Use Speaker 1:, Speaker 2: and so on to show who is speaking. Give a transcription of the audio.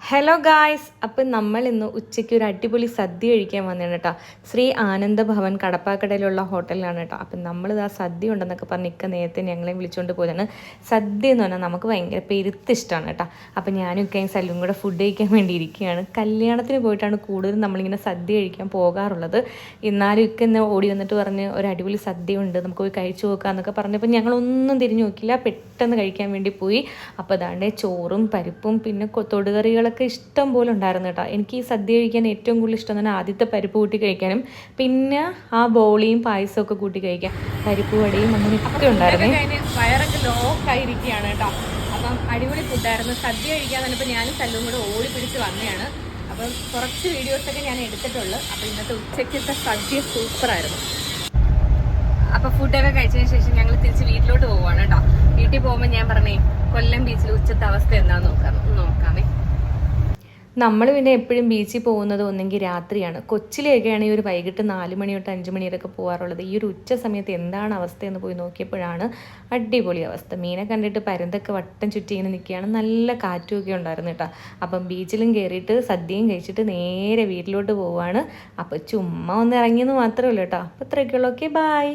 Speaker 1: Hello guys, അപ്പം നമ്മൾ ഇന്ന് ഉച്ചയ്ക്ക് ഒരു അടിപൊളി സദ്യ കഴിക്കാൻ വന്നതാണ് കേട്ടോ. ശ്രീ ആനന്ദ ഭവൻ കടപ്പാക്കടയിലുള്ള ഹോട്ടലിലാണ് കേട്ടോ. അപ്പം നമ്മളിത് ആ സദ്യ ഉണ്ടെന്നൊക്കെ പറഞ്ഞ് നേരത്തെ ഞങ്ങളെ വിളിച്ചുകൊണ്ട് പോയതാണ്. സദ്യ എന്ന് പറഞ്ഞാൽ നമുക്ക് ഭയങ്കര പെരുത്ത് ഇഷ്ടമാണ് കേട്ടോ. അപ്പം ഞാനും ഒക്കെ സല്ലും കൂടെ ഫുഡ് കഴിക്കാൻ വേണ്ടി ഇരിക്കുകയാണ്. കല്യാണത്തിന് പോയിട്ടാണ് കൂടുതലും നമ്മളിങ്ങനെ സദ്യ കഴിക്കാൻ പോകാറുള്ളത്. എന്നാലും ഒക്കെ ഇന്ന് ഓടി വന്നിട്ട് പറഞ്ഞ് ഒരു അടിപൊളി സദ്യ ഉണ്ട്, നമുക്ക് പോയി കഴിച്ചു നോക്കാമെന്നൊക്കെ പറഞ്ഞപ്പോൾ ഞങ്ങളൊന്നും തിരിഞ്ഞു നോക്കില്ല, പെട്ടെന്ന് കഴിക്കാൻ വേണ്ടി പോയി. അപ്പോൾ അതാണ്ട് ചോറും പരിപ്പും പിന്നെ തൊടുകറികളൊക്കെ ഇഷ്ടം പോലെ ഉണ്ടായിരുന്നു കേട്ടോ. എനിക്ക് ഈ സദ്യ കഴിക്കാൻ ഏറ്റവും കൂടുതൽ ഇഷ്ടം തന്നെ ആദ്യത്തെ പരിപ്പ് കൂട്ടി കഴിക്കാനും പിന്നെ ആ ബോളിയും പായസമൊക്കെ കൂട്ടി കഴിക്കാം. പരിപ്പ് വടയും അങ്ങനെയൊക്കെ ഉണ്ടായിരുന്നു. വയറൊക്കെ ലോക്കായിരിക്കുകയാണ് കേട്ടോ. അപ്പം അടിപൊളി ഫുഡായിരുന്നു. സദ്യ കഴിക്കാൻ തന്നപ്പോൾ ഞാനും സല്ലും കൂടെ ഓടി പിടിച്ച് വന്നതാണ്. അപ്പം കുറച്ച് വീഡിയോസൊക്കെ ഞാൻ എടുത്തിട്ടുള്ളൂ. അപ്പം ഇന്നത്തെ ഉച്ചയ്ക്കത്തെ സദ്യ സൂപ്പറായിരുന്നു. അപ്പോൾ ഫുഡൊക്കെ കഴിച്ചതിന് ശേഷം ഞങ്ങൾ തിരിച്ച് വീട്ടിലോട്ട് പോവുകയാണ് കേട്ടോ. വീട്ടിൽ പോകുമ്പോൾ ഞാൻ പറഞ്ഞേ കൊല്ലം ബീച്ചിൽ ഉച്ചത്തെ അവസ്ഥ എന്താണെന്ന് നോക്കാമേ. നമ്മൾ പിന്നെ എപ്പോഴും ബീച്ചിൽ പോകുന്നത് ഒന്നെങ്കിൽ രാത്രിയാണ്. കൊച്ചിലെയൊക്കെയാണ് ഈ ഒരു വൈകിട്ട് 4 മണി തൊട്ട് 5 മണി വരെയൊക്കെ പോകാറുള്ളത്. ഈ ഒരു ഉച്ച സമയത്ത് എന്താണ് അവസ്ഥയെന്ന് പോയി നോക്കിയപ്പോഴാണ് അടിപൊളി അവസ്ഥ. മീനെ കണ്ടിട്ട് പരുന്തൊക്കെ വട്ടം ചുറ്റി ഇങ്ങനെ നിൽക്കുകയാണ്. നല്ല കാറ്റുമൊക്കെ ഉണ്ടായിരുന്നു കേട്ടോ. അപ്പം ബീച്ചിലും കയറിയിട്ട് സദ്യയും കഴിച്ചിട്ട് നേരെ വീട്ടിലോട്ട് പോവുകയാണ്. അപ്പോൾ ചുമ്മാ ഒന്ന് ഇറങ്ങിയെന്ന് മാത്രമല്ല കേട്ടോ. അപ്പോൾ ഇത്രയൊക്കെയുള്ളൂ. Okay, by.